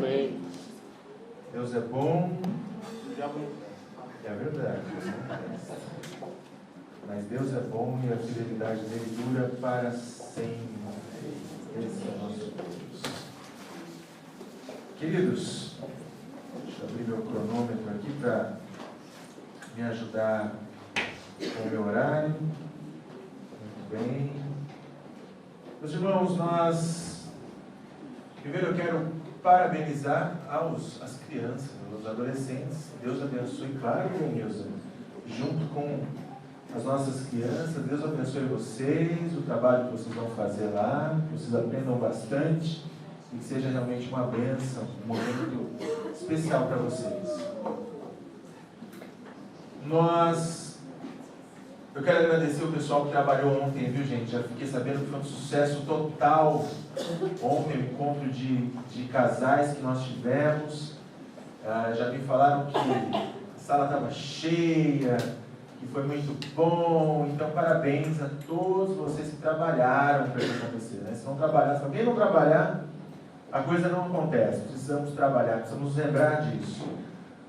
Amém. Deus é bom. É verdade. Mas Deus é bom e a fidelidade dele dura para sempre. Esse é o nosso Deus. Queridos, deixa eu abrir meu cronômetro aqui para me ajudar com o meu horário. Muito bem. Meus irmãos, primeiro eu quero parabenizar as crianças, os adolescentes. Deus abençoe, claro, Nilza, junto com as nossas crianças. Deus abençoe vocês, o trabalho que vocês vão fazer lá, que vocês aprendam bastante e que seja realmente uma bênção, um momento especial para vocês. Eu quero agradecer o pessoal que trabalhou ontem, viu, gente? Já fiquei sabendo que foi um sucesso total ontem, o encontro de casais que nós tivemos. Já me falaram que a sala estava cheia, que foi muito bom. Então, parabéns a todos vocês que trabalharam para isso acontecer, né? Se alguém não trabalhar, a coisa não acontece. Precisamos trabalhar, precisamos lembrar disso.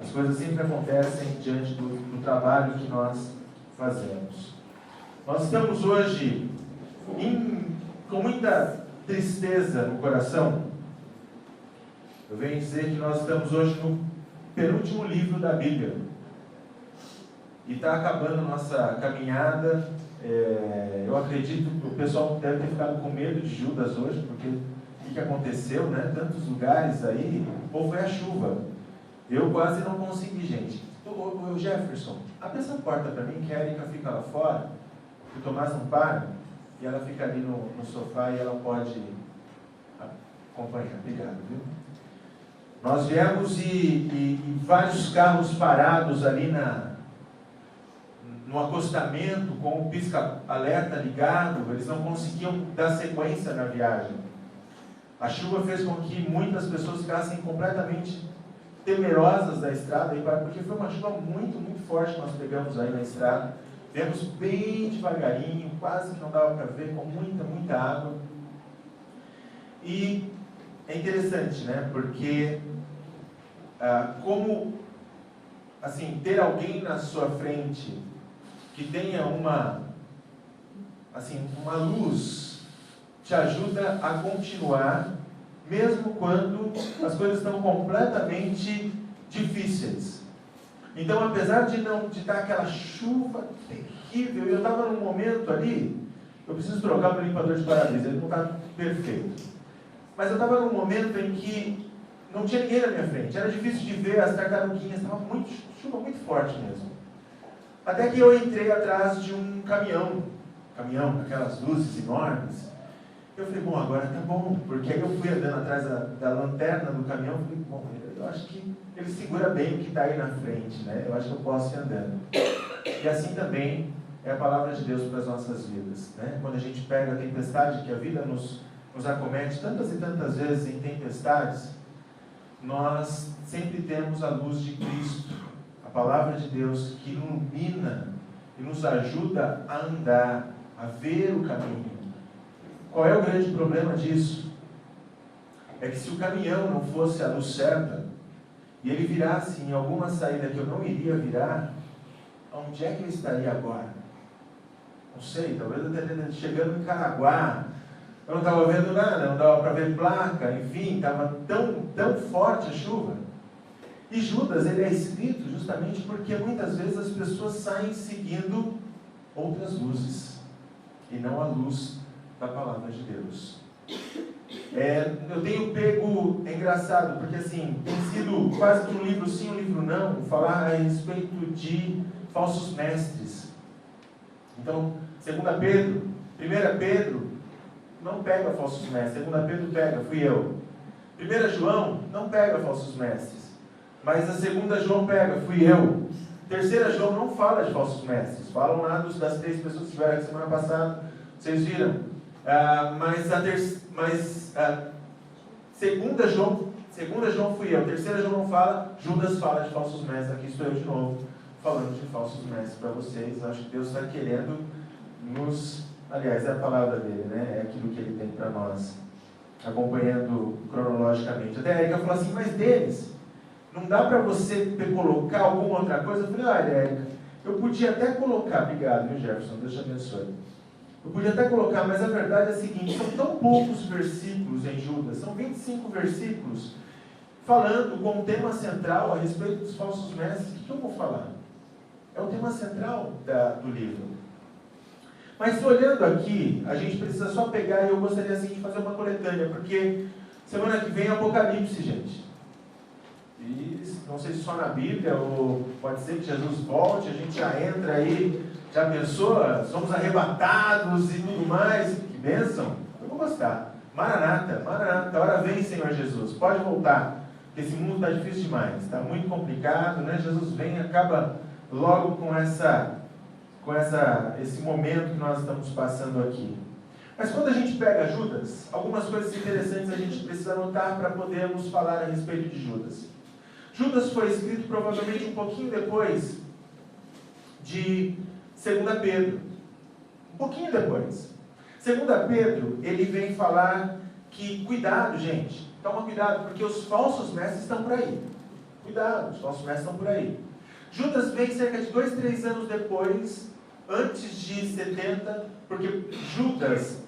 As coisas sempre acontecem diante do trabalho que nós fazemos. Nós estamos hoje com muita tristeza no coração. Eu venho dizer que nós estamos hoje no penúltimo livro da Bíblia. E está acabando a nossa caminhada. Eu acredito que o pessoal deve ter ficado com medo de Judas hoje, porque o que aconteceu, né? Tantos lugares aí, o povo é a chuva. Eu quase não consegui, gente. O Jefferson, abre essa porta para mim, que a Erika fica lá fora, que o Tomás não para, e ela fica ali no sofá e ela pode acompanhar. Obrigado, viu? Nós viemos e vários carros parados ali no acostamento, com o pisca-alerta ligado, eles não conseguiam dar sequência na viagem. A chuva fez com que muitas pessoas ficassem completamente temerosas da estrada, porque foi uma chuva muito, muito forte que nós pegamos aí na estrada. Viemos bem devagarinho, quase que não dava para ver, com muita, muita água. E é interessante, né? Porque como assim, ter alguém na sua frente que tenha uma luz te ajuda a continuar, mesmo quando as coisas estão completamente difíceis. Então, apesar de estar aquela chuva terrível, eu estava num momento ali, eu preciso trocar meu limpador de para-brisa, ele não está perfeito. Mas eu estava num momento em que não tinha ninguém na minha frente, era difícil de ver as tartaruguinhas, estava chuva muito forte mesmo. Até que eu entrei atrás de um caminhão com aquelas luzes enormes. Eu falei, bom, agora tá bom, porque aí eu fui andando atrás da lanterna do caminhão, falei, bom, eu acho que ele segura bem o que está aí na frente, né? Eu acho que eu posso ir andando. E assim também é a palavra de Deus para as nossas vidas, né? Quando a gente pega a tempestade, que a vida nos acomete tantas e tantas vezes em tempestades, nós sempre temos a luz de Cristo, a palavra de Deus que ilumina e nos ajuda a andar, a ver o caminho. Qual é o grande problema disso? É que se o caminhão não fosse a luz certa, e ele virasse em alguma saída que eu não iria virar, onde é que eu estaria agora? Não sei, talvez eu estaria chegando em Caraguá, eu não estava vendo nada, não dava para ver placa, enfim, estava tão forte a chuva. E Judas, ele é escrito justamente porque muitas vezes as pessoas saem seguindo outras luzes, e não a luz da palavra de Deus. Eu tenho pego, é engraçado, porque assim, tem sido quase que um livro sim, um livro não, falar a respeito de falsos mestres. Então, 2 Pedro, 1 Pedro, não pega falsos mestres, 2 Pedro pega, fui eu. 1 João, não pega falsos mestres, mas a 2 João pega, fui eu. 3 João não fala de falsos mestres, falam lá das 3 pessoas que estiveram aqui semana passada, vocês viram? Mas 2 João fui eu, 3 João não fala, Judas fala de falsos mestres, aqui estou eu de novo, falando de falsos mestres para vocês. Eu acho que Deus está querendo aliás, é a palavra dele, né? É aquilo que ele tem para nós. acompanhando cronologicamente. Até a Érica falou assim, mas Denis, não dá para você colocar alguma outra coisa? Eu falei, olha, Érica, eu podia até colocar, obrigado, viu, Jefferson, Deus te abençoe. Eu podia até colocar, mas a verdade é a seguinte, são tão poucos versículos em Judas, são 25 versículos, falando com o tema central a respeito dos falsos mestres. O que eu vou falar? É o tema central do livro. Mas olhando aqui, a gente precisa só pegar, e eu gostaria assim, de fazer uma coletânea, porque semana que vem é Apocalipse, gente. E não sei se só na Bíblia, ou pode ser que Jesus volte, a gente já entra aí, já pensou, somos arrebatados e tudo mais. Que bênção! Eu vou gostar. Maranata, Maranata, hora vem, Senhor Jesus, pode voltar. Esse mundo está difícil demais, está muito complicado, né? Jesus vem e acaba logo com esse momento que nós estamos passando aqui. Mas quando a gente pega Judas, algumas coisas interessantes a gente precisa notar para podermos falar a respeito de Judas. Judas foi escrito provavelmente um pouquinho depois de 2 Pedro. Um pouquinho depois. 2 Pedro, ele vem falar que, cuidado, gente, toma cuidado, porque os falsos mestres estão por aí. Cuidado, os falsos mestres estão por aí. Judas vem cerca de 2, 3 anos depois, antes de 70, porque Judas,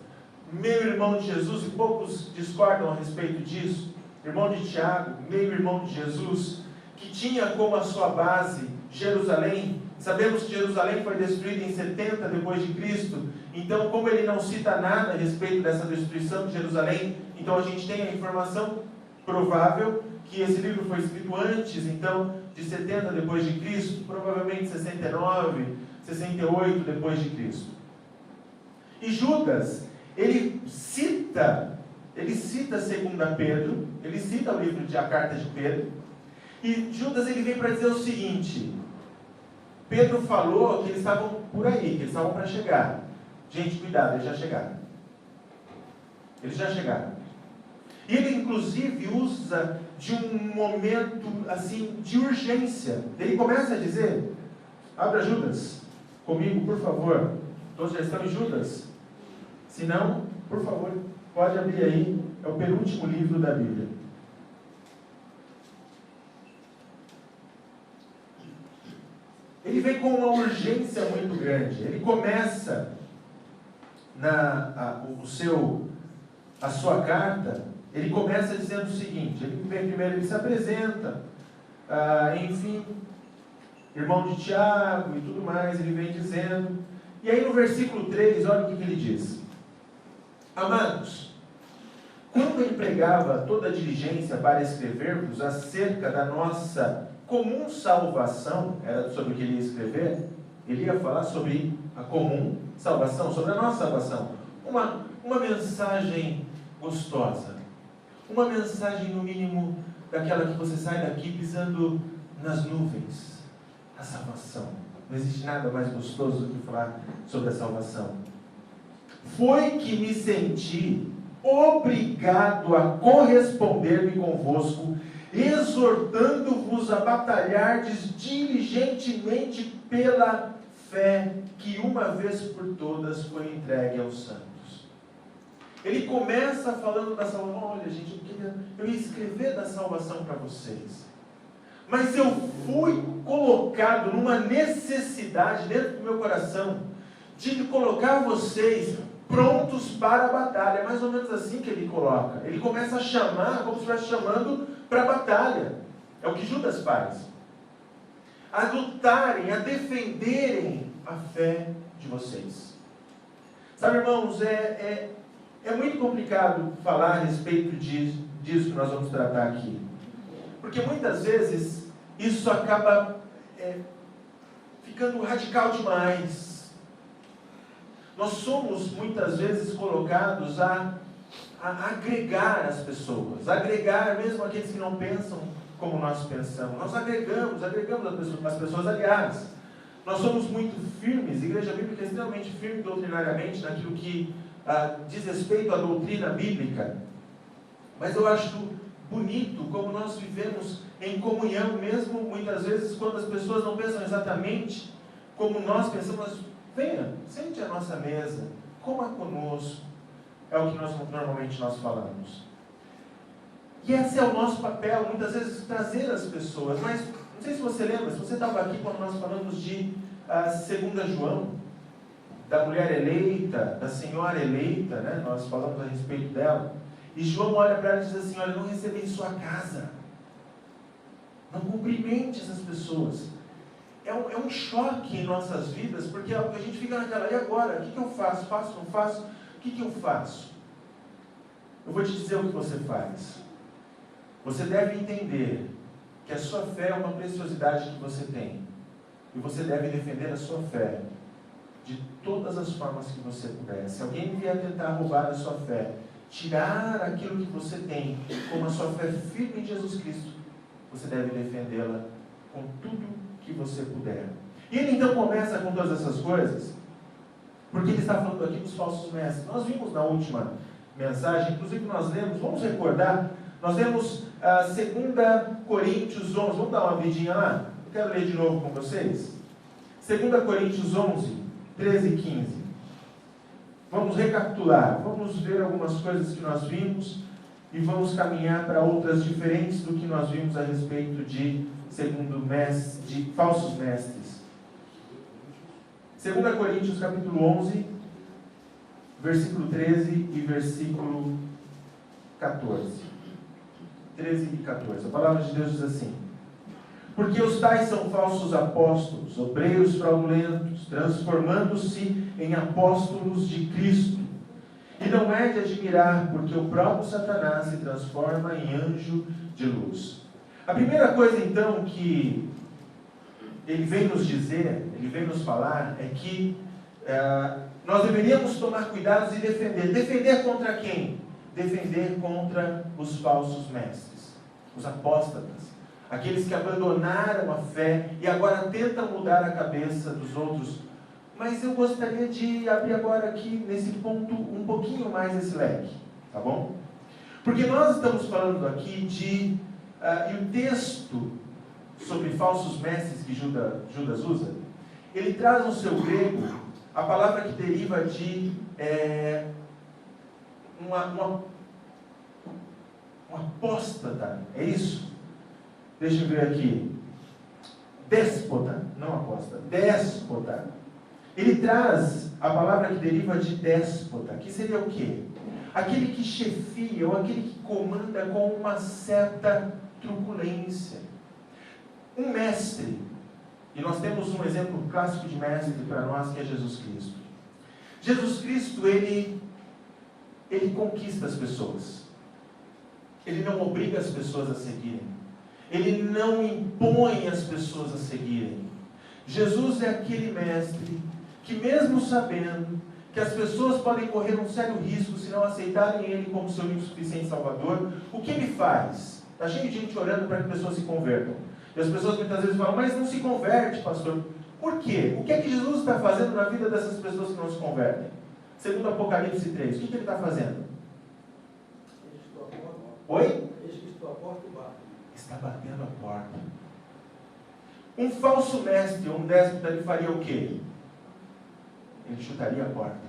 meio irmão de Jesus, e poucos discordam a respeito disso, irmão de Tiago, meio irmão de Jesus, que tinha como a sua base Jerusalém. Sabemos que Jerusalém foi destruída em 70 depois de Cristo. Então, como ele não cita nada a respeito dessa destruição de Jerusalém, então a gente tem a informação provável que esse livro foi escrito antes, então, de 70 depois de Cristo, provavelmente 69, 68 depois de Cristo. E Judas, ele cita 2 Pedro, ele cita o livro de A Carta de Pedro, e Judas ele vem para dizer o seguinte: Pedro falou que eles estavam por aí, que eles estavam para chegar. Gente, cuidado, eles já chegaram. Eles já chegaram. E ele inclusive usa de um momento assim de urgência. Ele começa a dizer, abra Judas comigo, por favor. Todos já estão em Judas? Se não, por favor, pode abrir aí. É o penúltimo livro da Bíblia. Ele vem com uma urgência muito grande. Ele começa a sua carta, ele começa dizendo o seguinte, ele se apresenta, enfim, irmão de Tiago e tudo mais, ele vem dizendo, e aí no versículo 3, olha o que ele diz: Amados, quando empregava toda a diligência para escrever-vos acerca da nossa comum salvação, era sobre o que ele ia escrever, ele ia falar sobre a comum salvação, sobre a nossa salvação, uma mensagem gostosa, uma mensagem no mínimo daquela que você sai daqui pisando nas nuvens, a salvação. Não existe nada mais gostoso do que falar sobre a salvação. Foi que me senti obrigado a corresponder-me convosco, exortando-vos a batalhardes diligentemente pela fé que uma vez por todas foi entregue aos santos. Ele começa falando da salvação. Olha, gente, eu ia escrever da salvação para vocês, mas eu fui colocado numa necessidade dentro do meu coração de colocar vocês prontos para a batalha. É mais ou menos assim que ele coloca. Ele começa a chamar, como se estivesse chamando para a batalha. É o que Judas faz. A lutarem, a defenderem a fé de vocês. Sabe, irmãos, é muito complicado falar a respeito disso que nós vamos tratar aqui. Porque muitas vezes isso acaba ficando radical demais. Nós somos muitas vezes colocados a agregar as pessoas, agregar mesmo aqueles que não pensam como nós pensamos. Nós agregamos as pessoas, aliás. Nós somos muito firmes, a Igreja Bíblica é extremamente firme doutrinariamente naquilo que diz respeito à doutrina bíblica. Mas eu acho bonito como nós vivemos em comunhão, mesmo muitas vezes quando as pessoas não pensam exatamente como nós pensamos. Venha, sente à nossa mesa, coma conosco, é o que normalmente nós falamos. E esse é o nosso papel, muitas vezes, trazer as pessoas. Mas, não sei se você lembra, se você estava aqui quando nós falamos de 2 João, da mulher eleita, da senhora eleita, né? Nós falamos a respeito dela. E João olha para ela e diz assim, olha, não receba em sua casa. Não cumprimente essas pessoas. É um choque em nossas vidas, porque a gente fica naquela, e agora? O que eu faço? Faço, não faço? O que eu faço? Eu vou te dizer o que você faz. Você deve entender que a sua fé é uma preciosidade que você tem. E você deve defender a sua fé de todas as formas que você puder. Se alguém vier tentar roubar a sua fé, tirar aquilo que você tem, como a sua fé firme em Jesus Cristo, você deve defendê-la com tudo que você puder. E ele então começa com todas essas coisas, porque ele está falando aqui dos falsos mestres. Nós vimos na última mensagem, inclusive nós lemos, vamos recordar, nós lemos 2 Coríntios 11, vamos dar uma vidinha lá? Eu quero ler de novo com vocês. 2 Coríntios 11, 13 e 15. Vamos recapitular, vamos ver algumas coisas que nós vimos e vamos caminhar para outras diferentes do que nós vimos a respeito de falsos mestres. 2 Coríntios capítulo 11, versículo 13 e versículo 14. 13 e 14. A palavra de Deus diz assim: porque os tais são falsos apóstolos, obreiros fraudulentos, transformando-se em apóstolos de Cristo. E não é de admirar, porque o próprio Satanás se transforma em anjo de luz. A primeira coisa, então, que ele vem nos dizer, ele vem nos falar, é que nós deveríamos tomar cuidados e defender. Defender contra quem? Defender contra os falsos mestres, os apóstatas, aqueles que abandonaram a fé e agora tentam mudar a cabeça dos outros. Mas eu gostaria de abrir agora aqui, nesse ponto, um pouquinho mais esse leque, tá bom? Porque nós estamos falando aqui e o texto sobre falsos mestres que Judas usa, ele traz no seu grego a palavra que deriva de um apóstata, é isso? Deixa eu ver aqui. Déspota, não apóstata, déspota. Ele traz a palavra que deriva de déspota, que seria o quê? Aquele que chefia, ou aquele que comanda com uma certa truculência. Um mestre, e nós temos um exemplo clássico de mestre para nós, que é Jesus Cristo. Jesus Cristo, ele conquista as pessoas. Ele não obriga as pessoas a seguirem. Ele não impõe as pessoas a seguirem. Jesus é aquele mestre que, mesmo sabendo que as pessoas podem correr um sério risco se não aceitarem Ele como seu único suficiente Salvador, o que Ele faz? Está cheio de gente orando para que pessoas se convertam. E as pessoas muitas vezes falam, mas não se converte, pastor. Por quê? O que é que Jesus está fazendo na vida dessas pessoas que não se convertem? Segundo Apocalipse 3, o que ele está fazendo? Oi? Está batendo a porta. Um falso mestre, um déspota, ele faria o quê? Ele chutaria a porta,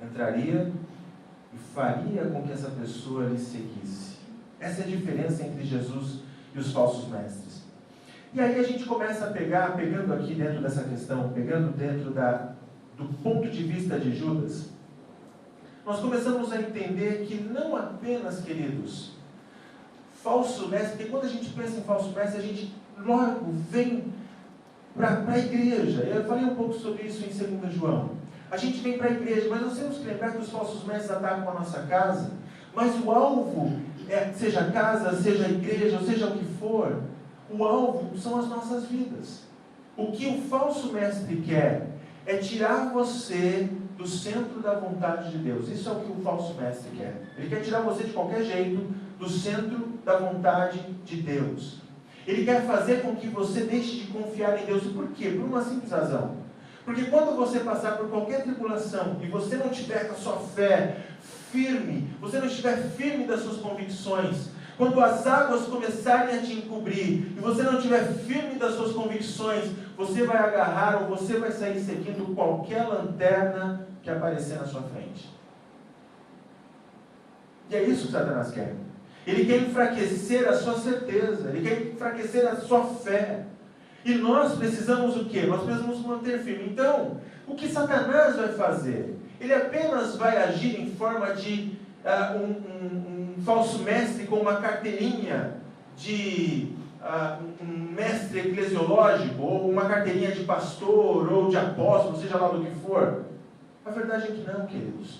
entraria e faria com que essa pessoa lhe seguisse. Essa é a diferença entre Jesus e os falsos mestres. E aí a gente começa a pegando aqui dentro dessa questão, pegando dentro do ponto de vista de Judas, nós começamos a entender que não apenas, queridos, falso mestre, porque quando a gente pensa em falso mestre, a gente logo vem para a igreja. Eu falei um pouco sobre isso em 2 João. A gente vem para a igreja, mas nós temos que lembrar que os falsos mestres atacam a nossa casa, mas o alvo, seja a casa, seja a igreja, ou seja o que for, o alvo são as nossas vidas. O que o falso mestre quer é tirar você do centro da vontade de Deus. Isso é o que o falso mestre quer. Ele quer tirar você de qualquer jeito do centro da vontade de Deus. Ele quer fazer com que você deixe de confiar em Deus. Por quê? Por uma simples razão. Porque quando você passar por qualquer tribulação e você não tiver com a sua fé firme, você não estiver firme das suas convicções, quando as águas começarem a te encobrir e você não estiver firme das suas convicções, você vai agarrar ou você vai sair seguindo qualquer lanterna que aparecer na sua frente. E é isso que Satanás quer. Ele quer enfraquecer a sua certeza, ele quer enfraquecer a sua fé. E nós precisamos o quê? Nós precisamos manter firme. Então, o que Satanás vai fazer? Ele apenas vai agir em forma de um falso mestre com uma carteirinha de um mestre eclesiológico, ou uma carteirinha de pastor, ou de apóstolo, seja lá do que for. A verdade é que não, queridos.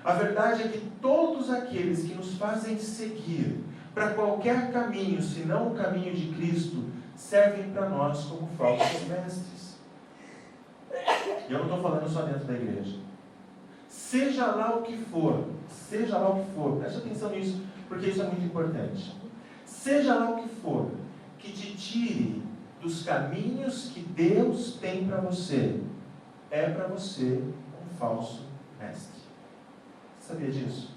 A verdade é que todos aqueles que nos fazem seguir para qualquer caminho, senão o caminho de Cristo, servem para nós como falsos mestres. E eu não estou falando só dentro da igreja. Seja lá o que for, preste atenção nisso, porque isso é muito importante. Seja lá o que for, que te tire dos caminhos que Deus tem para você, é para você um falso mestre. Você sabia disso?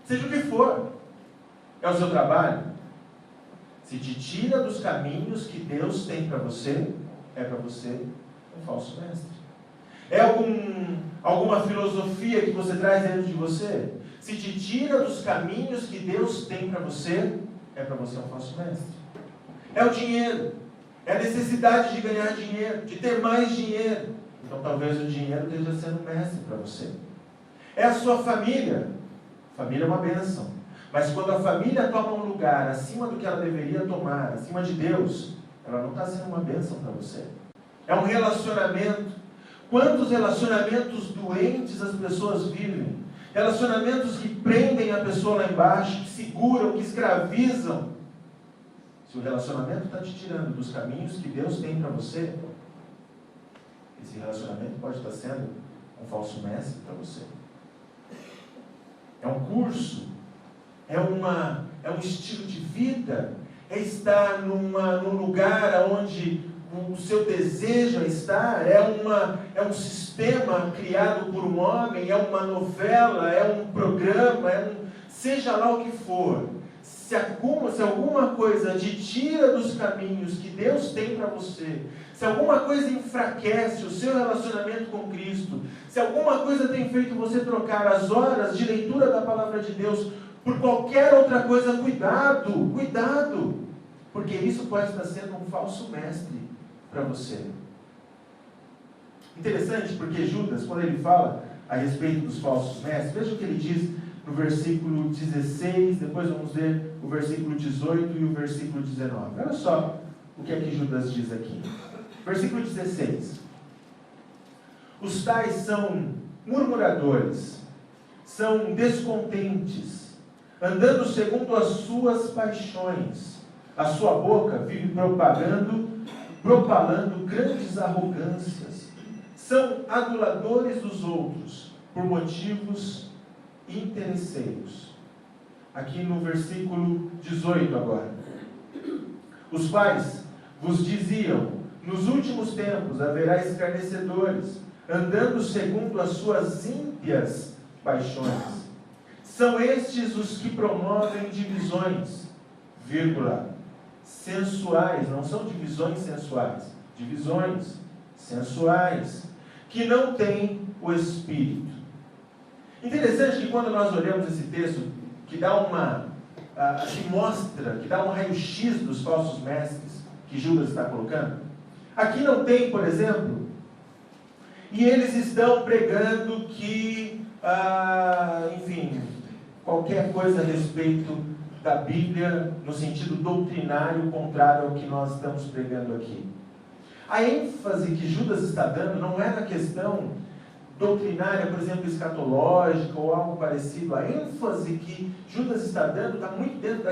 Seja o que for, é o seu trabalho. Se te tira dos caminhos que Deus tem para você, é para você um falso mestre. É alguma filosofia que você traz dentro de você? Se te tira dos caminhos que Deus tem para você, é para você um falso mestre. É o dinheiro, é a necessidade de ganhar dinheiro, de ter mais dinheiro. Então talvez o dinheiro esteja sendo mestre para você. É a sua família. Família é uma bênção. Mas quando a família toma um lugar acima do que ela deveria tomar, acima de Deus, ela não está sendo uma bênção para você. É um relacionamento. Quantos relacionamentos doentes as pessoas vivem? Relacionamentos que prendem a pessoa lá embaixo, que seguram, que escravizam. Se o relacionamento está te tirando dos caminhos que Deus tem para você, esse relacionamento pode estar sendo um falso mestre para você. É um curso, é um estilo de vida, é estar num lugar onde o seu desejo está, é um sistema criado por um homem, é uma novela, é um programa, seja lá o que for. Se alguma coisa te tira dos caminhos que Deus tem para você, se alguma coisa enfraquece o seu relacionamento com Cristo, se alguma coisa tem feito você trocar as horas de leitura da palavra de Deus por qualquer outra coisa, cuidado, porque isso pode estar sendo um falso mestre para você. Interessante, porque Judas, quando ele fala a respeito dos falsos mestres, veja o que ele diz no versículo 16, depois vamos ver o versículo 18 e o versículo 19. Olha só o que é que Judas diz aqui. Versículo 16. Os tais são murmuradores, são descontentes, andando segundo as suas paixões. A sua boca vive propalando grandes arrogâncias. São aduladores dos outros, por motivos interesseiros. Aqui no versículo 18 agora. Os quais vos diziam, nos últimos tempos haverá escarnecedores, andando segundo as suas ímpias paixões. São estes os que promovem divisões, sensuais, não são divisões sensuais, divisões sensuais, que não têm o Espírito. Interessante que quando nós olhamos esse texto, que dá que dá um raio-x dos falsos mestres que Judas está colocando, aqui não tem, por exemplo, e eles estão pregando que, qualquer coisa a respeito da Bíblia, no sentido doutrinário, contrário ao que nós estamos pregando aqui. A ênfase que Judas está dando não é na questão doutrinária, por exemplo, escatológica ou algo parecido. A ênfase que Judas está dando está muito dentro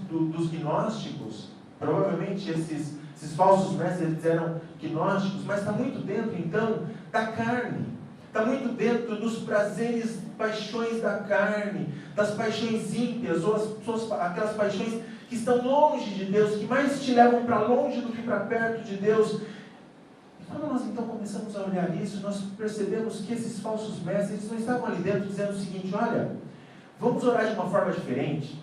dos gnósticos. Provavelmente esses falsos mestres eram gnósticos, mas está muito dentro, então, da carne. Está muito dentro dos prazeres, paixões da carne, das paixões ímpias, ou aquelas paixões que estão longe de Deus, que mais te levam para longe do que para perto de Deus. E quando nós então começamos a olhar isso, nós percebemos que esses falsos mestres não estavam ali dentro dizendo o seguinte: olha, vamos orar de uma forma diferente,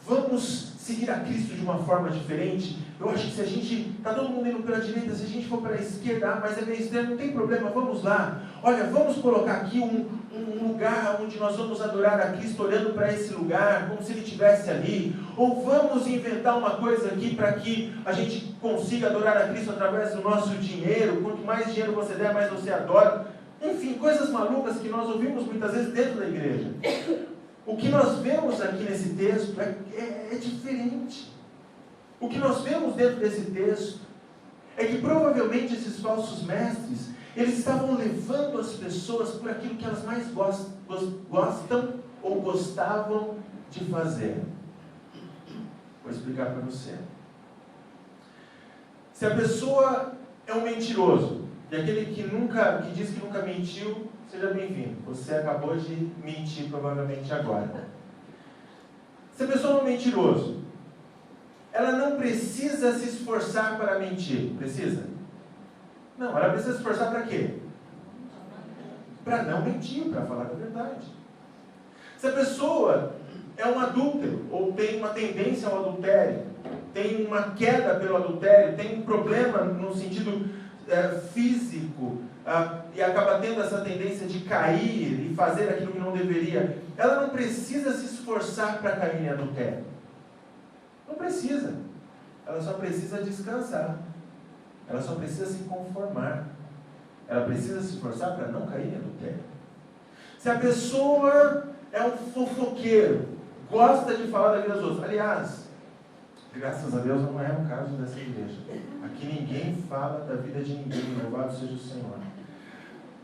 vamos seguir a Cristo de uma forma diferente. Eu acho que se a gente, está todo mundo indo pela direita, se a gente for pela esquerda, mas é meio estranho, não tem problema, vamos lá. Olha, vamos colocar aqui um lugar onde nós vamos adorar a Cristo, olhando para esse lugar, como se Ele estivesse ali. Ou vamos inventar uma coisa aqui para que a gente consiga adorar a Cristo através do nosso dinheiro. Quanto mais dinheiro você der, mais você adora. Enfim, coisas malucas que nós ouvimos muitas vezes dentro da igreja. O que nós vemos aqui nesse texto é diferente. O que nós vemos dentro desse texto é que provavelmente esses falsos mestres, eles estavam levando as pessoas por aquilo que elas mais gostam ou gostavam de fazer. Vou explicar para você. Se a pessoa é um mentiroso, e aquele que diz que nunca mentiu, seja bem-vindo. Você acabou de mentir provavelmente agora. Se a pessoa é um mentiroso, ela não precisa se esforçar para mentir. Precisa? Não, ela precisa se esforçar para quê? Para não mentir, para falar a verdade. Se a pessoa é um adúltero, ou tem uma tendência ao adultério, tem uma queda pelo adultério, tem um problema no sentido físico, e acaba tendo essa tendência de cair e fazer aquilo que não deveria, ela não precisa se esforçar para cair em adultério. Não precisa. Ela só precisa descansar. Ela só precisa se conformar. Ela precisa se esforçar para não cair em adultério. Se a pessoa é um fofoqueiro, gosta de falar da vida dos outros. Aliás, graças a Deus não é o caso dessa igreja. Aqui ninguém fala da vida de ninguém, louvado seja o Senhor.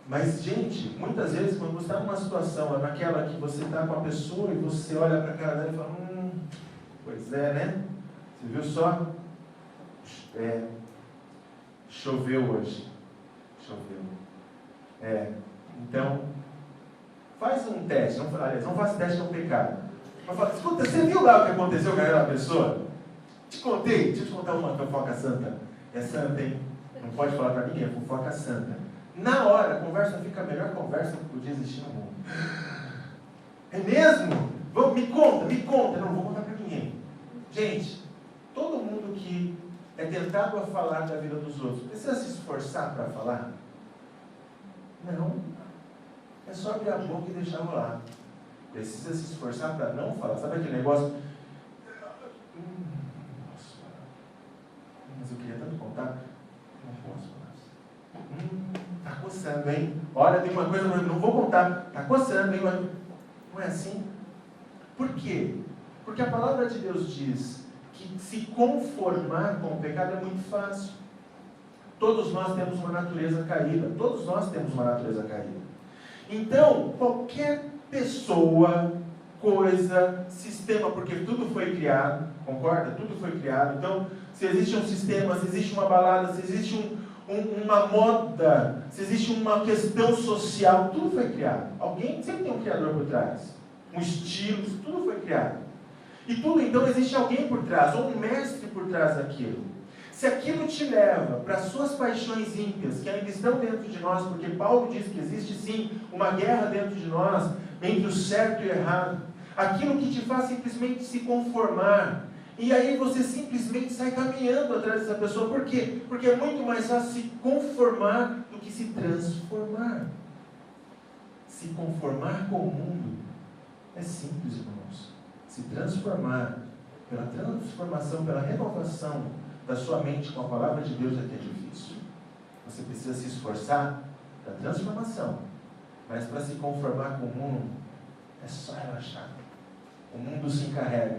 Mas, gente, muitas vezes quando você está numa situação, naquela que você está com a pessoa e você olha para a cara dela e fala, pois é, né? Você viu só? Choveu hoje. Choveu. Então, faz um teste. Não faça teste, é um pecado. Mas fala, escuta, você viu lá o que aconteceu com aquela pessoa? Deixa eu te contar uma fofoca santa. É santa, hein? Não pode falar para ninguém, é fofoca santa. Na hora, a conversa fica a melhor conversa que podia existir no mundo. É mesmo? Me conta. Não vou contar para ninguém. Gente, todo mundo que é tentado a falar da vida dos outros, precisa se esforçar para falar? Não. É só abrir a boca e deixar rolar. Precisa se esforçar para não falar. Sabe aquele negócio? Mas eu queria tanto contar. Não posso falar. Está coçando, hein? Olha, tem uma coisa, não vou contar. Está coçando, hein? Não é assim? Por quê? Porque a palavra de Deus diz que se conformar com o pecado é muito fácil. Todos nós temos uma natureza caída. Todos nós temos uma natureza caída. Então, qualquer pessoa, coisa, sistema, porque tudo foi criado, concorda? Tudo foi criado. Então, se existe um sistema, se existe uma balada, se existe uma moda, se existe uma questão social, tudo foi criado. Alguém sempre tem um criador por trás. Um estilo, tudo foi criado. E tudo, então, existe alguém por trás, ou um mestre por trás daquilo. Se aquilo te leva para as suas paixões ímpias, que ainda estão dentro de nós, porque Paulo diz que existe sim uma guerra dentro de nós, entre o certo e o errado, aquilo que te faz simplesmente se conformar, e aí você simplesmente sai caminhando atrás dessa pessoa. Por quê? Porque é muito mais fácil se conformar do que se transformar. Se conformar com o mundo é simples, irmãos. Se transformar, pela transformação, pela renovação da sua mente com a palavra de Deus é que é difícil. Você precisa se esforçar para a transformação, mas para se conformar com o mundo é só relaxar. O mundo se encarrega.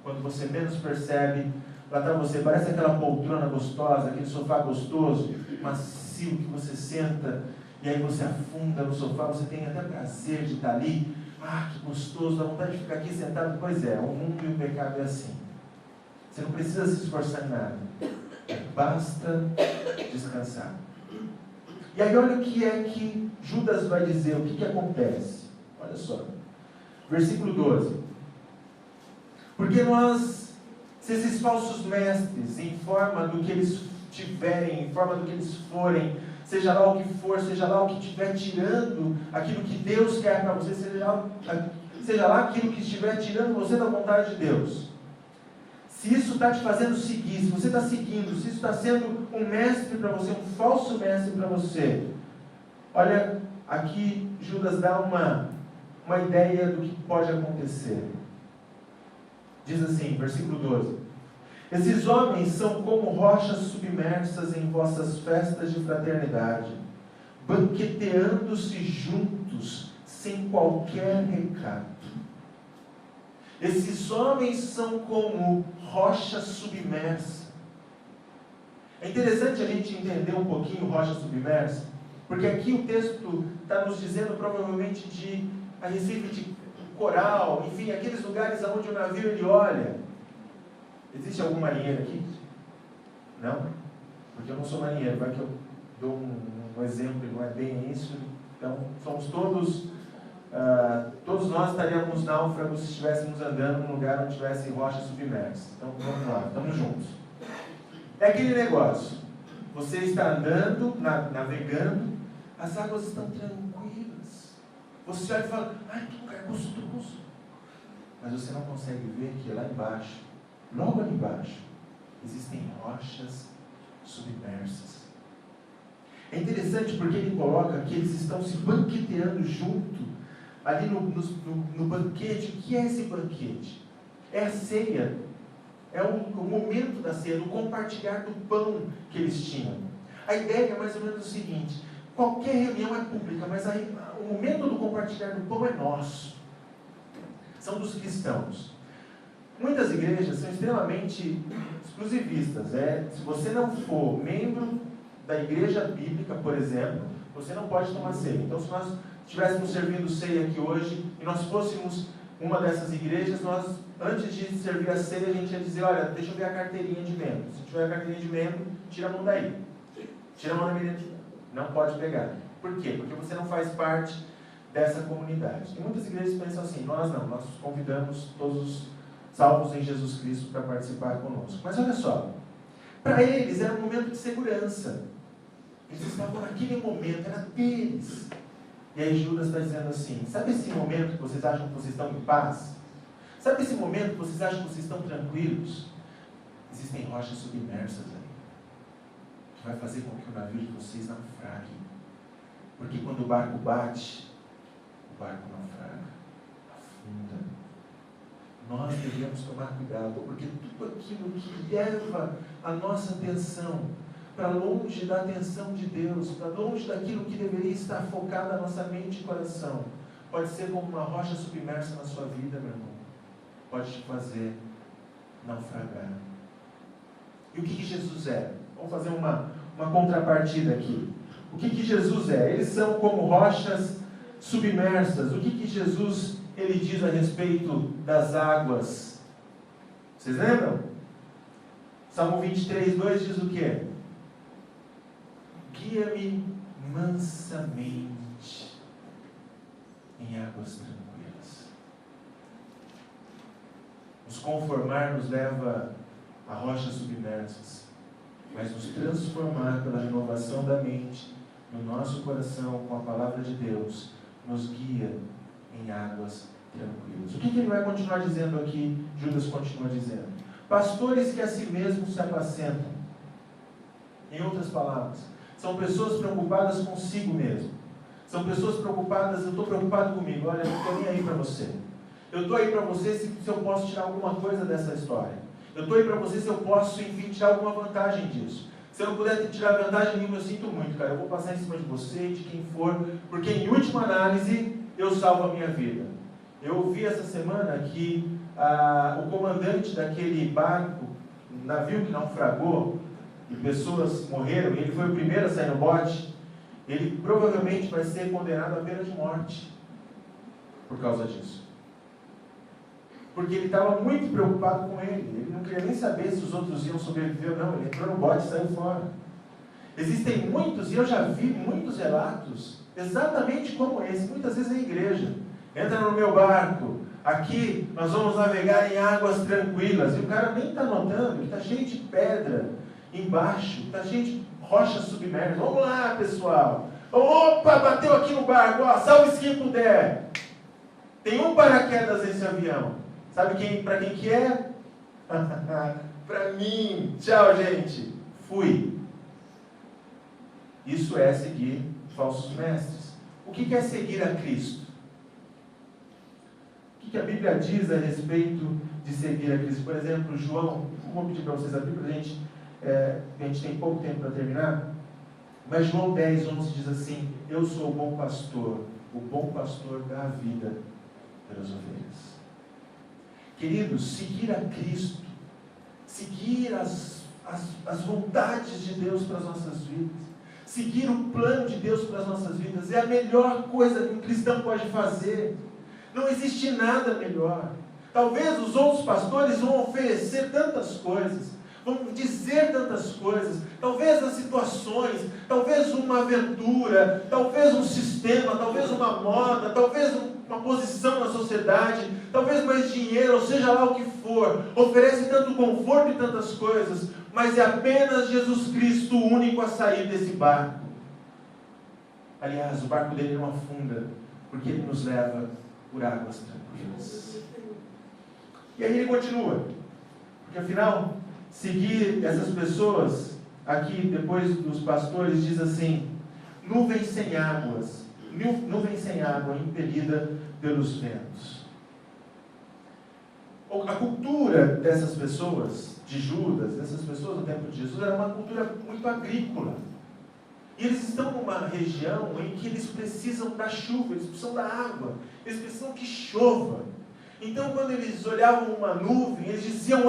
Quando você menos percebe, lá está você, parece aquela poltrona gostosa, aquele sofá gostoso, macio, que você senta e aí você afunda no sofá, você tem até prazer de estar ali. Que gostoso, dá vontade de ficar aqui sentado. Pois é, o mundo e o pecado é assim. Você não precisa se esforçar em nada. Basta descansar. E aí olha o que é que Judas vai dizer, o que acontece. Olha só. Versículo 12. Porque se esses falsos mestres, em forma do que eles tiverem, em forma do que eles forem, seja lá o que for, seja lá o que estiver tirando aquilo que Deus quer para você, seja lá aquilo que estiver tirando você da vontade de Deus. se isso está te fazendo seguir, se você está seguindo, se isso está sendo um mestre para você, um falso mestre para você. Olha, aqui Judas dá uma ideia do que pode acontecer. Diz assim, versículo 12: esses homens são como rochas submersas em vossas festas de fraternidade, banqueteando-se juntos, sem qualquer recato. Esses homens são como rocha submersa. É interessante a gente entender um pouquinho rocha submersa, porque aqui o texto está nos dizendo provavelmente a respeito de coral, enfim, aqueles lugares onde o navio ele olha. Existe algum marinheiro aqui? Não? Porque eu não sou marinheiro, vai que eu dou um exemplo e não é bem isso. Então, somos todos nós estaríamos náufragos se estivéssemos andando num lugar onde tivesse rocha submersa. Então, vamos lá, estamos juntos. É aquele negócio. Você está andando, navegando, as águas estão tranquilas. Você olha e fala, ai, que lugar gostoso. Mas você não consegue ver que lá embaixo, logo ali embaixo, existem rochas submersas. É interessante porque ele coloca que eles estão se banqueteando junto, ali no banquete. O que é esse banquete? É a ceia. É o momento da ceia, do compartilhar do pão que eles tinham. A ideia é mais ou menos o seguinte: qualquer reunião é pública, mas o momento do compartilhar do pão é nosso. São dos cristãos. Muitas igrejas são extremamente exclusivistas. Se você não for membro da igreja bíblica, por exemplo, você não pode tomar ceia. Então, se nós estivéssemos servindo ceia aqui hoje e nós fôssemos uma dessas igrejas, nós, antes de servir a ceia, a gente ia dizer, olha, deixa eu ver a carteirinha de membro. Se tiver a carteirinha de membro, tira a mão daí. Tira a mão da menina. Não pode pegar. Por quê? Porque você não faz parte dessa comunidade. E muitas igrejas pensam assim, nós não, nós convidamos todos os salvos em Jesus Cristo para participar conosco. Mas olha só, para eles era um momento de segurança. Eles estavam naquele momento, era deles. E aí Judas está dizendo assim, sabe esse momento que vocês acham que vocês estão em paz? Sabe esse momento que vocês acham que vocês estão tranquilos? Existem rochas submersas aí, que vai fazer com que o navio de vocês naufrague. Porque quando o barco bate, o barco naufraga, afunda. Nós devemos tomar cuidado, porque tudo aquilo que leva a nossa atenção para longe da atenção de Deus, para longe daquilo que deveria estar focado na nossa mente e coração, pode ser como uma rocha submersa na sua vida, meu irmão. Pode te fazer naufragar. E o que Jesus é? Vamos fazer uma contrapartida aqui. O que Jesus é? Eles são como rochas submersas. O que Jesus ele diz a respeito das águas? Vocês lembram? Salmo 23, 2 diz o quê? Guia-me mansamente em águas tranquilas. Nos conformar nos leva a rochas submersas, mas nos transformar pela renovação da mente, no nosso coração, com a palavra de Deus, nos guia em águas tranquilas. O que ele vai continuar dizendo aqui? Judas continua dizendo: pastores que a si mesmos se apacentam. Em outras palavras, são pessoas preocupadas consigo mesmo. São pessoas preocupadas, eu estou preocupado comigo, olha, eu não estou nem aí para você. Eu estou aí para você se eu posso tirar alguma coisa dessa história. Eu estou aí para você se eu posso, enfim, tirar alguma vantagem disso. Se eu não puder tirar vantagem nenhuma, eu sinto muito, cara. Eu vou passar em cima de você, de quem for, porque em última análise, eu salvo a minha vida. Eu ouvi essa semana que o comandante daquele barco, navio que naufragou, e pessoas morreram, e ele foi o primeiro a sair no bote, ele provavelmente vai ser condenado à pena de morte por causa disso. Porque ele estava muito preocupado com ele não queria nem saber se os outros iam sobreviver ou não, ele entrou no bote e saiu fora. Existem muitos, e eu já vi muitos relatos, exatamente como esse, muitas vezes na igreja. Entra no meu barco, aqui nós vamos navegar em águas tranquilas, e o cara nem está notando que está cheio de pedra embaixo, está cheio de rochas submersas. Vamos lá, pessoal. Opa, bateu aqui no barco, ó, salve quem puder. Tem um paraquedas nesse avião. Sabe para quem que é? Para mim. Tchau, gente. Fui. Isso é seguir falsos mestres. O que é seguir a Cristo? O que a Bíblia diz a respeito de seguir a Cristo? Por exemplo, João, vou pedir para vocês abrir, porque a gente tem pouco tempo para terminar, mas João 10, 11 diz assim: eu sou o bom pastor dá a vida pelas ovelhas. Queridos, seguir a Cristo, seguir as vontades de Deus para as nossas vidas, seguir o plano de Deus para as nossas vidas, é a melhor coisa que um cristão pode fazer. Não existe nada melhor. Talvez os outros pastores vão oferecer tantas coisas, vão dizer tantas coisas, talvez as situações, talvez uma aventura, talvez um sistema, talvez uma moda, talvez uma posição na sociedade, talvez mais dinheiro, ou seja lá o que for, oferece tanto conforto e tantas coisas, mas é apenas Jesus Cristo o único a sair desse barco. Aliás, o barco dele não afunda, porque ele nos leva por águas tranquilas. E aí ele continua, porque afinal, seguir essas pessoas, aqui depois dos pastores, diz assim: nuvem sem água impelida pelos ventos. A cultura dessas pessoas, de Judas, dessas pessoas no tempo de Jesus, era uma cultura muito agrícola. E eles estão numa região em que eles precisam da chuva, eles precisam da água, eles precisam que chova. Então, quando eles olhavam uma nuvem, eles diziam: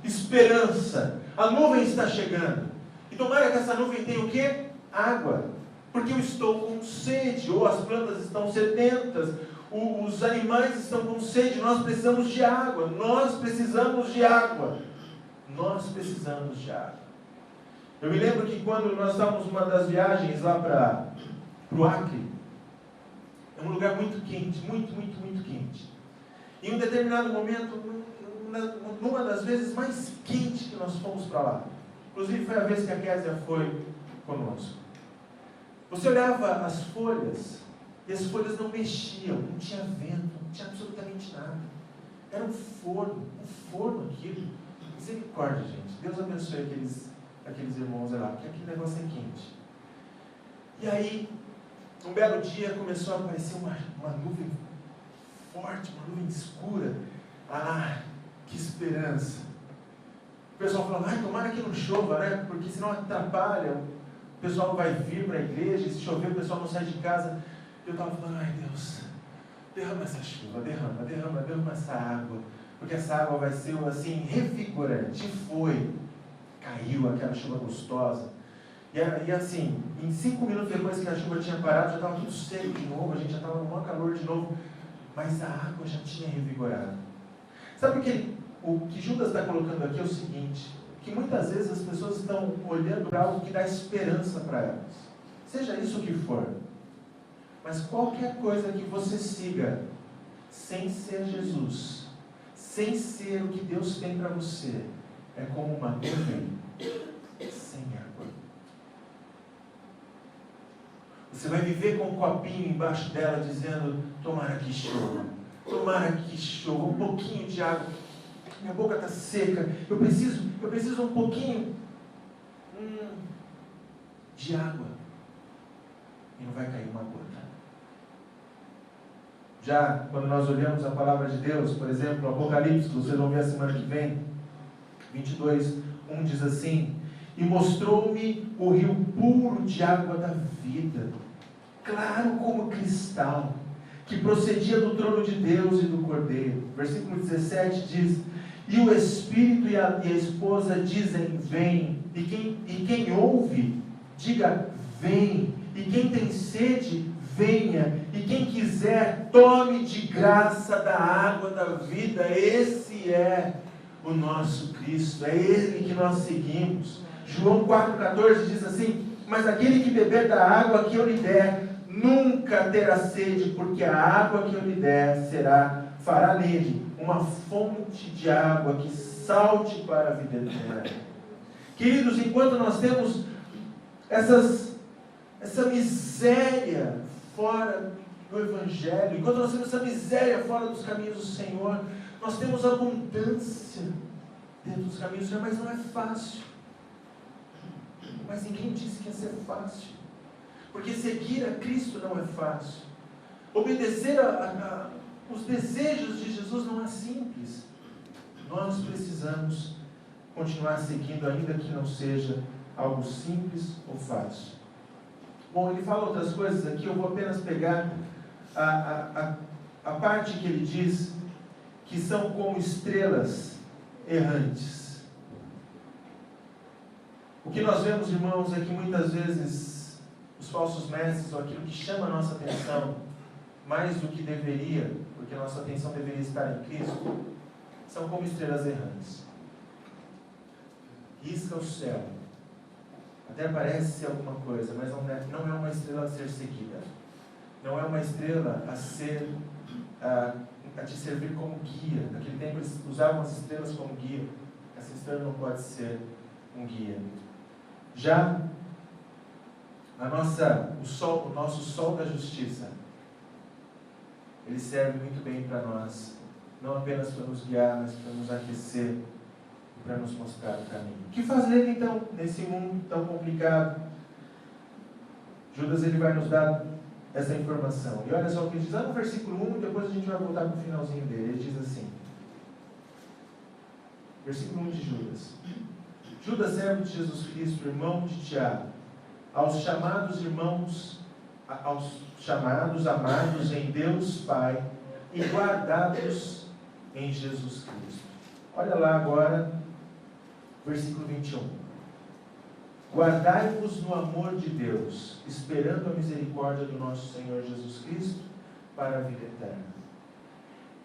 esperança, a nuvem está chegando. E tomara que essa nuvem tenha o quê? Água. Porque eu estou com sede, ou as plantas estão sedentas, os animais estão com sede, nós precisamos de água, nós precisamos de água. Nós precisamos de água. Eu me lembro que quando nós estávamos numa das viagens lá para o Acre, é um lugar muito quente, muito quente. Em um determinado momento, numa das vezes mais quentes que nós fomos para lá, inclusive foi a vez que a Késia foi conosco, você olhava as folhas, e as folhas não mexiam, não tinha vento, não tinha absolutamente nada. Era um forno aquilo. Misericórdia, gente. Deus abençoe aqueles irmãos lá, porque aquele negócio é quente. E aí, um belo dia, começou a aparecer uma nuvem forte, uma nuvem escura. Que esperança. O pessoal falava: tomara que não chova, né? Porque senão atrapalha, o pessoal não vai vir para a igreja, e se chover o pessoal não sai de casa. Eu estava falando: Deus, derrama essa chuva, derrama essa água, porque essa água vai ser assim, revigorante. E foi. Caiu aquela chuva gostosa. E assim, em 5 minutos depois que a chuva tinha parado, já estava tudo seco de novo, a gente já estava no maior calor de novo, mas a água já tinha revigorado. Sabe o que Judas está colocando aqui é o seguinte: que muitas vezes as pessoas estão olhando para algo que dá esperança para elas, seja isso o que for, mas qualquer coisa que você siga sem ser Jesus, sem ser o que Deus tem para você, é como uma nuvem sem água. Você vai viver com um copinho embaixo dela dizendo: tomara que chova, um pouquinho de água, minha boca está seca, eu preciso um pouquinho de água. E não vai cair uma gota. Já quando nós olhamos a palavra de Deus, por exemplo, Apocalipse, que vocês vão ver a semana que vem, 22, 1 diz assim: e mostrou-me o rio puro de água da vida, claro como cristal, que procedia do trono de Deus e do Cordeiro. Versículo 17 diz: e o Espírito e a esposa dizem: vem. E quem ouve, diga: vem. E quem tem sede, venha. E quem quiser, tome de graça da água da vida. Esse é o nosso Cristo, é Ele que nós seguimos. João 4,14 diz assim: mas aquele que beber da água que eu lhe der, nunca terá sede, porque a água que eu lhe der fará nele uma fonte de água que salte para a vida eterna. Queridos, enquanto nós temos essa miséria fora do Evangelho, enquanto nós temos essa miséria fora dos caminhos do Senhor, nós temos abundância. dentro dos caminhos do Senhor, mas não é fácil. Mas ninguém disse que ia ser fácil. Porque seguir a Cristo não é fácil. Obedecer os desejos de Jesus não é simples. Nós precisamos continuar seguindo, ainda que não seja algo simples ou fácil. Bom, ele fala outras coisas aqui, eu vou apenas pegar a parte que ele diz que são como estrelas errantes. O que nós vemos, irmãos, é que muitas vezes os falsos mestres, ou aquilo que chama a nossa atenção, mais do que deveria, porque a nossa atenção deveria estar em Cristo, são como estrelas errantes. Risca o céu. Até parece ser alguma coisa, mas não é uma estrela a ser seguida. Não é uma estrela a te servir como guia. Naquele tempo eles usavam as estrelas como guia. Essa estrela não pode ser um guia. Já o nosso sol da justiça, ele serve muito bem para nós. Não apenas para nos guiar, mas para nos aquecer, para nos mostrar o caminho. O que fazer então, nesse mundo tão complicado? Judas ele vai nos dar essa informação. E olha só o que ele diz lá no versículo 1, e depois a gente vai voltar para o finalzinho dele. Ele diz assim, versículo 1 de Judas. Judas, servo de Jesus Cristo, irmão de Tiago, aos chamados amados em Deus Pai e guardados em Jesus Cristo. Olha lá agora, versículo 21. Guardai-vos no amor de Deus, esperando a misericórdia do nosso Senhor Jesus Cristo para a vida eterna.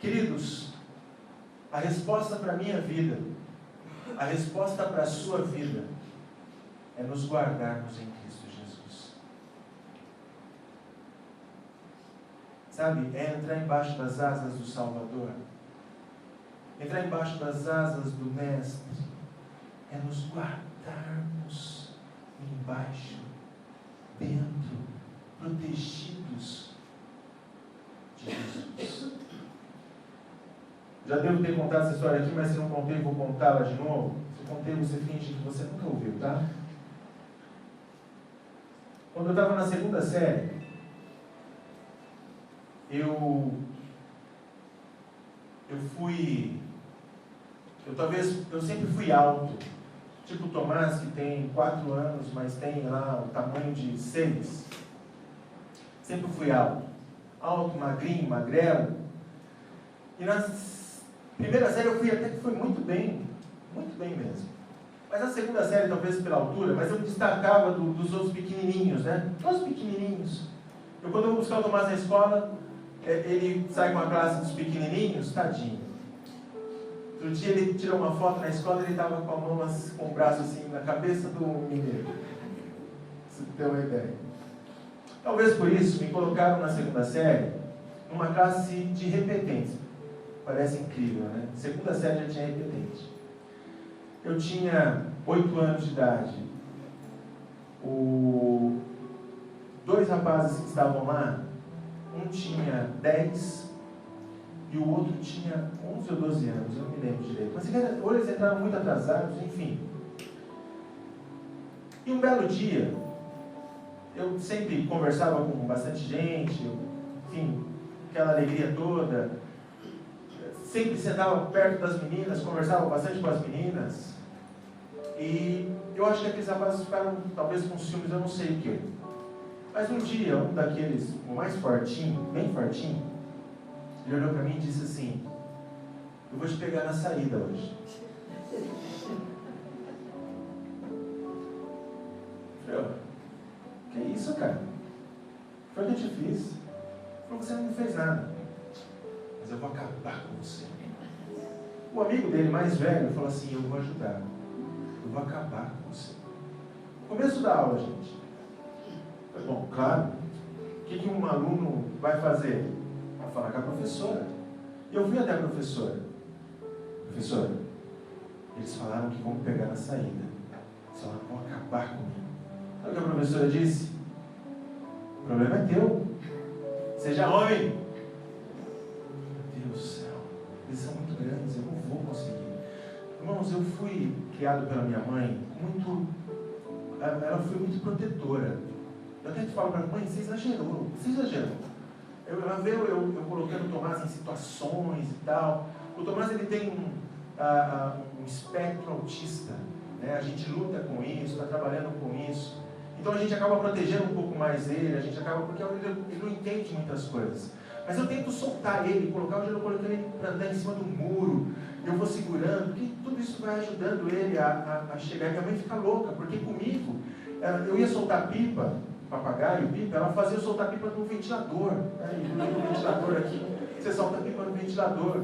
Queridos, a resposta para a minha vida, a resposta para a sua vida, é nos guardarmos em Cristo Jesus. Sabe, é entrar embaixo das asas do Salvador, entrar embaixo das asas do Mestre, é nos guardarmos embaixo, dentro, protegidos de Jesus. Já devo ter contado essa história aqui, mas se não contei, vou contá-la de novo. Se eu contei, você finge que você nunca ouviu, tá? Quando eu estava na segunda série, eu sempre fui alto. Tipo o Tomás, que tem 4 anos, mas tem lá o tamanho de 6. Sempre fui alto. Alto, magrinho, magrelo. E na primeira série eu fui até que foi muito bem mesmo. Mas na segunda série, talvez pela altura, mas eu destacava dos outros pequenininhos, né? Todos pequenininhos. Quando eu vou buscar o Tomás na escola, ele sai com a classe dos pequenininhos, tadinho. Outro dia ele tirou uma foto na escola e ele estava com a mão, com o braço assim, na cabeça do mineiro. Pra você ter uma ideia. Talvez por isso me colocaram na segunda série, numa classe de repetentes. Parece incrível, né? Segunda série já tinha repetente. Eu tinha 8 anos de idade. 2 rapazes que estavam lá, um tinha 10 e o outro tinha 11 ou 12 anos, eu não me lembro direito. Mas ou eles entraram muito atrasados, enfim. E um belo dia, eu sempre conversava com bastante gente, enfim, aquela alegria toda. Sempre sentava perto das meninas, conversava bastante com as meninas. E eu acho que aqueles rapazes ficaram talvez com ciúmes, eu não sei o quê. Mas um dia, um daqueles, o mais fortinho, bem fortinho, ele olhou para mim e disse assim: eu vou te pegar na saída hoje. Eu falei: que isso, cara? Foi o que eu te fiz. Ele falou: você não me fez nada, mas eu vou acabar com você. O amigo dele, mais velho, falou assim: eu vou ajudar, eu vou acabar com você. Começo da aula, gente. Bom, claro, o que um aluno vai fazer? Vai falar com a professora. E eu fui até a professora. Professora, eles falaram que vão me pegar na saída. Eles falaram que vão acabar comigo. Sabe o que a professora disse? O problema é teu. Seja homem. Meu Deus do céu, eles são muito grandes, eu não vou conseguir. Irmãos, eu fui criado pela minha mãe ela foi muito protetora. Eu até te falo para ela, mãe, você exagerou. Ela veio eu colocando o Tomás em situações e tal. O Tomás, ele tem um espectro autista, né? A gente luta com isso, está trabalhando com isso. Então a gente acaba protegendo um pouco mais ele, porque ele não entende muitas coisas. Mas eu tento soltar ele, hoje eu coloquei ele para andar em cima do muro, eu vou segurando, porque tudo isso vai ajudando ele a chegar. Minha mãe fica louca, porque comigo, eu ia soltar pipa, papagaio, pipa, ela fazia eu soltar pipa no ventilador. Né? No ventilador aqui, você solta pipa no ventilador.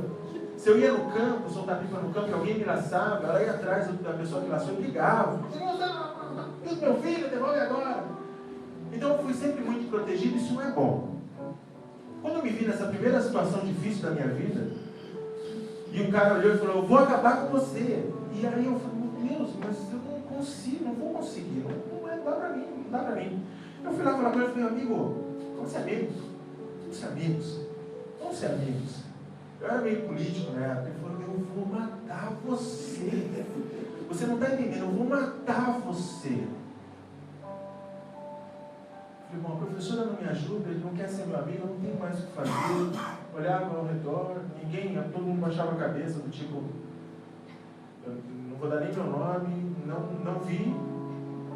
Se eu ia no campo, soltar pipa no campo, e alguém me laçava, ela ia atrás da pessoa que laçou e brigava. Meu filho, devolve agora. Então eu fui sempre muito protegido, isso não é bom. Quando eu me vi nessa primeira situação difícil da minha vida, e um cara olhou e falou, eu vou acabar com você. E aí eu falei, meu Deus, mas eu não consigo, não vou conseguir, não dá pra mim. Eu fui lá falar com ele e falei, amigo, vamos ser amigos. Eu era meio político, né? Ele falou, eu vou matar você. Você não está entendendo, eu vou matar você. Eu falei, bom, a professora não me ajuda, ele não quer ser meu amigo, eu não tenho mais o que fazer. Olhava ao redor, todo mundo baixava a cabeça, do tipo, eu não vou dar nem meu nome, não vi,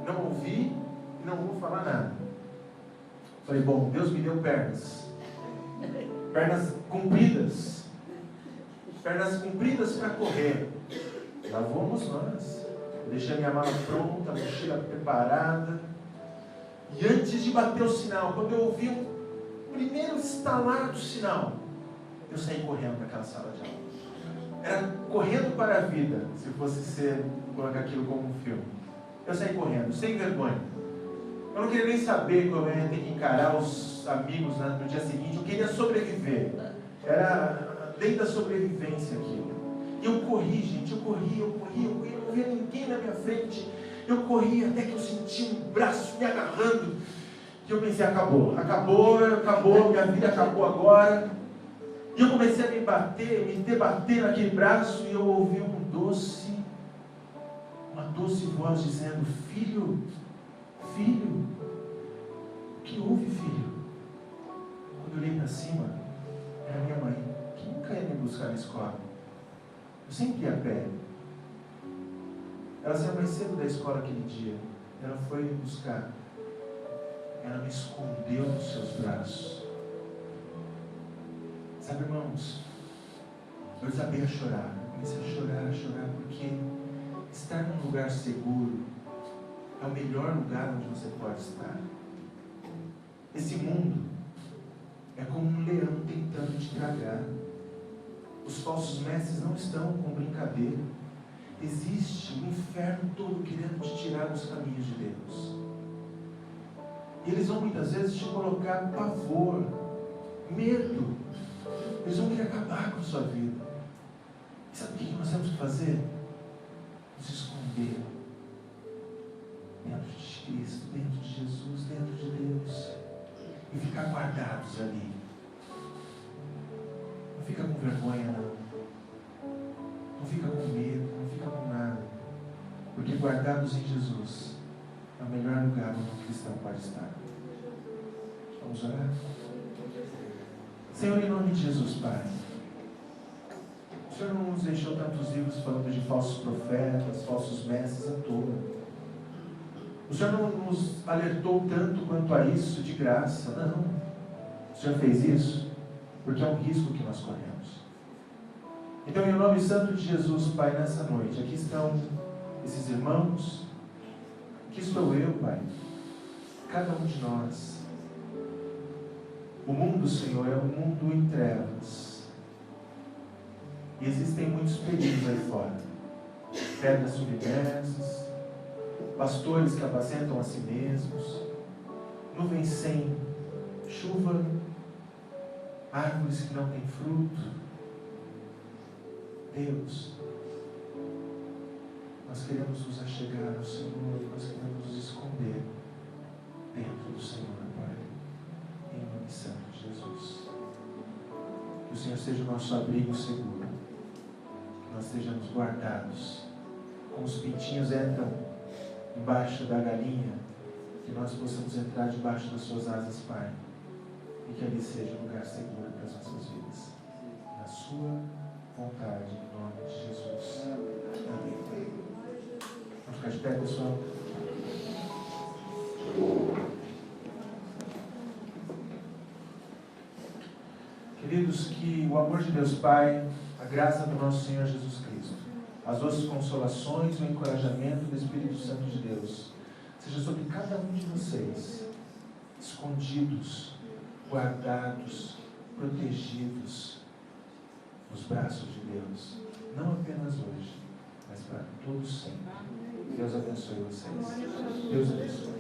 não ouvi e não vou falar nada. Falei, bom, Deus me deu pernas compridas para correr. Lá vamos nós. Eu deixei a minha mala pronta, a mochila preparada. E antes de bater o sinal, quando eu ouvi o primeiro estalar do sinal, eu saí correndo daquela sala de aula. Era correndo para a vida, se fosse colocar aquilo como um filme. Eu saí correndo, sem vergonha. Eu não queria nem saber como eu ia ter que encarar os amigos no dia seguinte. Eu queria sobreviver. Era lei da sobrevivência aquilo. E eu corri, gente, eu não via ninguém na minha frente. Eu corri até que eu senti um braço me agarrando. E eu pensei, acabou, minha vida acabou agora. E eu comecei a me debater naquele braço, e eu ouvi uma doce voz dizendo, filho, o que houve, filho? Quando eu olhei para cima, era minha mãe, que nunca ia me buscar na escola. Eu sempre ia a pé. Ela saiu mais cedo da escola aquele dia. Ela foi me buscar. Ela me escondeu nos seus braços. Sabe, irmãos, eu desabei a chorar. Eu comecei a chorar, porque estar num lugar seguro é o melhor lugar onde você pode estar. Esse mundo é como um leão tentando te tragar. Os falsos mestres não estão com brincadeira. Existe um inferno todo querendo te tirar dos caminhos de Deus. E eles vão muitas vezes te colocar pavor, medo. Eles vão querer acabar com a sua vida. E sabe o que nós temos que fazer? Nos esconder dentro de Cristo, dentro de Jesus, dentro de Deus, e ficar guardados ali. Não fica com vergonha, não fica com medo, não fica com nada, porque guardados em Jesus é o melhor lugar onde um cristão pode estar. Vamos orar? Senhor, em nome de Jesus, Pai, o Senhor não nos deixou tantos livros falando de falsos profetas, falsos mestres à toa. O Senhor não nos alertou tanto quanto a isso de graça, não. O Senhor fez isso porque é um risco que nós corremos. Então, em nome santo de Jesus, Pai, nessa noite, aqui estão esses irmãos, aqui estou eu, Pai, cada um de nós. O mundo, Senhor, é um mundo em trevas. E existem muitos perigos aí fora. Pedras submersas, pastores que apacentam a si mesmos, nuvens sem chuva, árvores que não têm fruto. Deus, nós queremos nos achegar ao Senhor, nós queremos nos esconder dentro do Senhor, Pai, em nome santo de Jesus. Que o Senhor seja o nosso abrigo seguro, que nós sejamos guardados. Como os pintinhos entram embaixo da galinha, que nós possamos entrar debaixo das suas asas, Pai. E que ali seja um lugar seguro para as nossas vidas. Na sua vontade, em nome de Jesus. Amém. Vamos ficar de pé, pessoal? Queridos, que o amor de Deus Pai, a graça do nosso Senhor Jesus Cristo, as doces consolações e o encorajamento do Espírito Santo de Deus, seja sobre cada um de vocês, escondidos, guardados, protegidos nos braços de Deus, não apenas hoje, mas para todos sempre. Deus abençoe vocês. Deus abençoe.